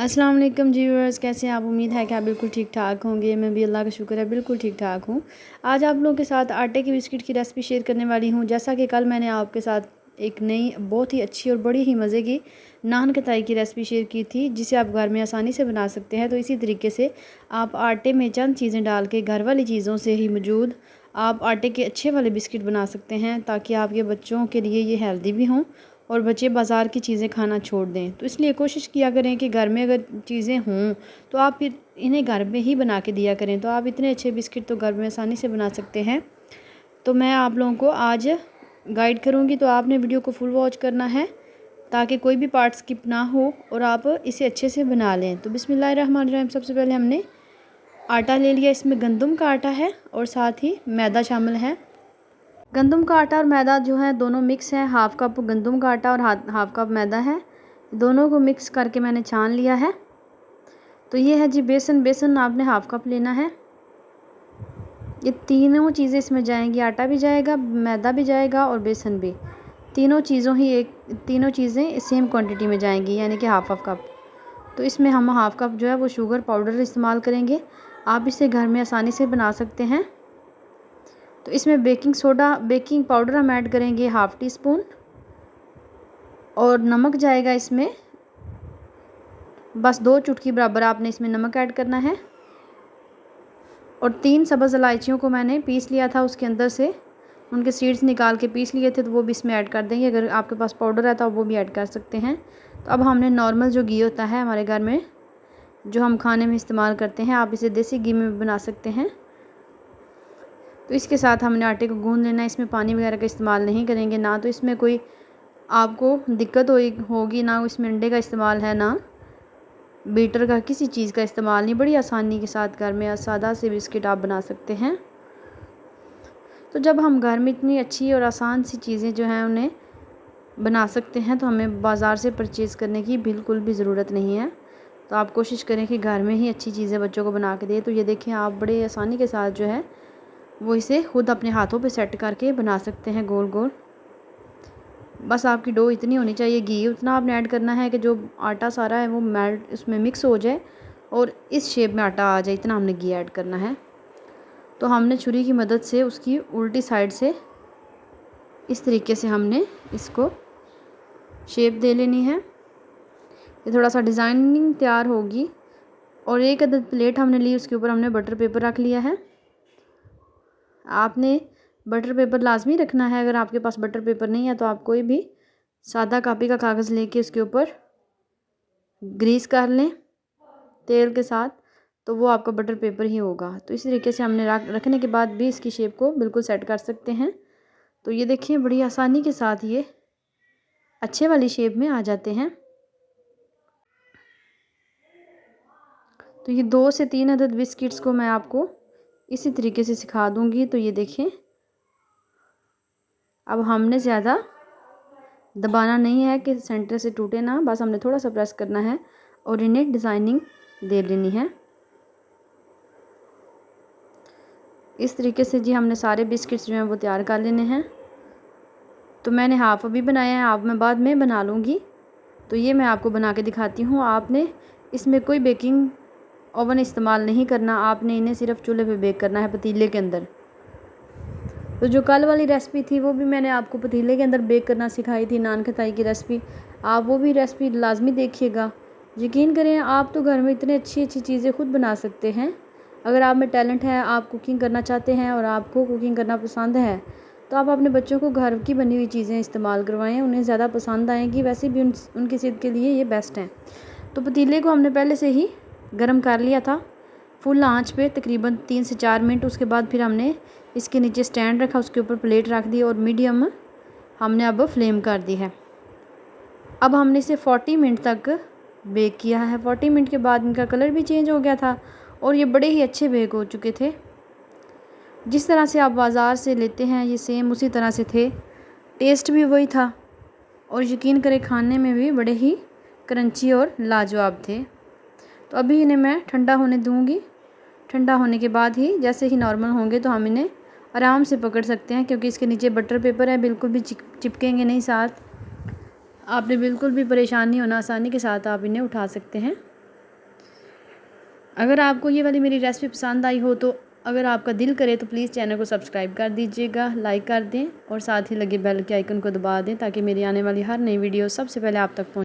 अस्सलाम वालेकुम जी व्यूअर्स, कैसे हैं आप। उम्मीद है कि आप बिल्कुल ठीक ठाक होंगे। मैं भी अल्लाह का शुक्र है बिल्कुल ठीक ठाक हूँ। आज आप लोगों के साथ आटे की बिस्किट की रेसिपी शेयर करने वाली हूँ। जैसा कि कल मैंने आपके साथ एक नई बहुत ही अच्छी और बड़ी ही मज़े की नान कताई की रेसिपी शेयर की थी, जिसे आप घर में आसानी से बना सकते हैं। तो इसी तरीके से आप आटे में चंद चीज़ें डाल के घर वाली चीज़ों से ही मौजूद आप आटे के अच्छे वाले बिस्किट बना सकते हैं, ताकि आपके बच्चों के लिए ये हेल्दी भी हों और बच्चे बाज़ार की चीज़ें खाना छोड़ दें। तो इसलिए कोशिश किया करें कि घर में अगर चीज़ें हों तो आप फिर इन्हें घर में ही बना के दिया करें। तो आप इतने अच्छे बिस्किट तो घर में आसानी से बना सकते हैं। तो मैं आप लोगों को आज गाइड करूँगी, तो आपने वीडियो को फुल वॉच करना है ताकि कोई भी पार्ट स्किप ना हो और आप इसे अच्छे से बना लें। तो बिस्मिल्लाहिर्रहमानिर्रहीम। सबसे पहले हमने आटा ले लिया, इसमें गंदम का आटा है और साथ ही मैदा शामिल है। गंदम का आटा और मैदा जो है दोनों मिक्स है। हाफ़ कप गंदम का आटा और हाफ़ कप मैदा है। दोनों को मिक्स करके मैंने छान लिया है। तो ये है जी बेसन। बेसन आपने हाफ़ कप लेना है। ये तीनों चीज़ें इसमें जाएंगी, आटा भी जाएगा, मैदा भी जाएगा और बेसन भी। तीनों चीज़ें सेम क्वांटिटी में जाएंगी, यानी कि हाफ़ कप। तो इसमें हम हाफ़ कप जो है वो शुगर पाउडर इस्तेमाल करेंगे। आप इसे घर में आसानी से बना सकते हैं। तो इसमें बेकिंग पाउडर हम ऐड करेंगे हाफ़ टी स्पून, और नमक जाएगा इसमें बस 2 चुटकी बराबर आपने इसमें नमक ऐड करना है। और 3 सब्ज़ इलायचियों को मैंने पीस लिया था, उसके अंदर से उनके सीड्स निकाल के पीस लिए थे, तो वो भी इसमें ऐड कर देंगे। अगर आपके पास पाउडर है तो आप वो भी ऐड कर सकते हैं। तो अब हमने नॉर्मल जो घी होता है हमारे घर में, जो हम खाने में इस्तेमाल करते हैं, आप इसे देसी घी में भी बना सकते हैं। तो इसके साथ हमने आटे को गूंद लेना है। इसमें पानी वगैरह का इस्तेमाल नहीं करेंगे, ना तो इसमें कोई आपको दिक्कत होगी, ना इसमें अंडे का इस्तेमाल है, ना बीटर का, किसी चीज़ का इस्तेमाल नहीं। बड़ी आसानी के साथ घर में सादा से बिस्किट आप बना सकते हैं। तो जब हम घर में इतनी अच्छी और आसान सी चीज़ें जो हैं उन्हें बना सकते हैं, तो हमें बाज़ार से परचेज़ करने की बिल्कुल भी ज़रूरत नहीं है। तो आप कोशिश करें कि घर में ही अच्छी चीज़ें बच्चों को बना के दें। तो ये देखें, आप बड़े आसानी के साथ जो है वो इसे खुद अपने हाथों पे सेट करके बना सकते हैं गोल गोल। बस आपकी डो इतनी होनी चाहिए, घी उतना आपने ऐड करना है कि जो आटा सारा है वो मेल्ट उसमें मिक्स हो जाए और इस शेप में आटा आ जाए, इतना हमने घी ऐड करना है। तो हमने छुरी की मदद से उसकी उल्टी साइड से इस तरीके से हमने इसको शेप दे लेनी है। ये थोड़ा सा डिज़ाइनिंग तैयार होगी। और एक अदद प्लेट हमने ली, उसके ऊपर हमने बटर पेपर रख लिया है। आपने बटर पेपर लाजमी रखना है। अगर आपके पास बटर पेपर नहीं है तो आप कोई भी सादा कापी का कागज़ लेके उसके ऊपर ग्रीस कर लें तेल के साथ, तो वो आपका बटर पेपर ही होगा। तो इस तरीके से हमने रखने के बाद भी इसकी शेप को बिल्कुल सेट कर सकते हैं। तो ये देखिए, बड़ी आसानी के साथ ये अच्छे वाली शेप में आ जाते हैं। तो ये 2 से 3 अदद बिस्किट्स को मैं आपको इसी तरीके से सिखा दूंगी। तो ये देखें, अब हमने ज़्यादा दबाना नहीं है कि सेंटर से टूटे ना, बस हमने थोड़ा सा प्रेस करना है और इन्हें डिज़ाइनिंग दे लेनी है। इस तरीके से जी हमने सारे बिस्किट्स जो हैं वो तैयार कर लेने हैं। तो मैंने हाफ़ अभी बनाया है, आप मैं बाद में बना लूँगी। तो ये मैं आपको बना के दिखाती हूँ। आपने इसमें कोई बेकिंग ओवन इस्तेमाल नहीं करना, आपने इन्हें सिर्फ चूल्हे पे बेक करना है, पतीले के अंदर। तो जो कल वाली रेसिपी थी वो भी मैंने आपको पतीले के अंदर बेक करना सिखाई थी, नान खताई की रेसिपी। आप वो भी रेसिपी लाजमी देखिएगा। यकीन करें, आप तो घर में इतनी अच्छी अच्छी चीज़ें खुद बना सकते हैं। अगर आप में टैलेंट है, आप कुकिंग करना चाहते हैं और आपको कुकिंग करना पसंद है, तो आप अपने बच्चों को घर की बनी हुई चीज़ें इस्तेमाल करवाएं, उन्हें ज़्यादा पसंद आएंगी। वैसे भी उनकी सेहत के लिए ये बेस्ट हैं। तो पतीले को हमने पहले से ही गर्म कर लिया था फुल आंच पे, तकरीबन 3 से 4 मिनट। उसके बाद फिर हमने इसके नीचे स्टैंड रखा, उसके ऊपर प्लेट रख दी और मीडियम हमने अब फ्लेम कर दी है। अब हमने इसे 40 मिनट तक बेक किया है। 40 मिनट के बाद इनका कलर भी चेंज हो गया था और ये बड़े ही अच्छे बेक हो चुके थे। जिस तरह से आप बाज़ार से लेते हैं ये सेम उसी तरह से थे। टेस्ट भी वही था और यकीन करें खाने में भी बड़े ही क्रंची और लाजवाब थे। तो अभी इन्हें मैं ठंडा होने दूँगी। ठंडा होने के बाद ही जैसे ही नॉर्मल होंगे तो हम इन्हें आराम से पकड़ सकते हैं, क्योंकि इसके नीचे बटर पेपर है, बिल्कुल भी चिपकेंगे नहीं साथ। आपने बिल्कुल भी परेशान नहीं होना, आसानी के साथ आप इन्हें उठा सकते हैं। अगर आपको ये वाली मेरी रेसिपी पसंद आई हो तो अगर आपका दिल करे तो प्लीज़ चैनल को सब्सक्राइब कर दीजिएगा, लाइक कर दें और साथ ही लगे बेल के आइकन को दबा दें ताकि मेरी आने वाली हर नई वीडियो सबसे पहले आप तक पहुँचे।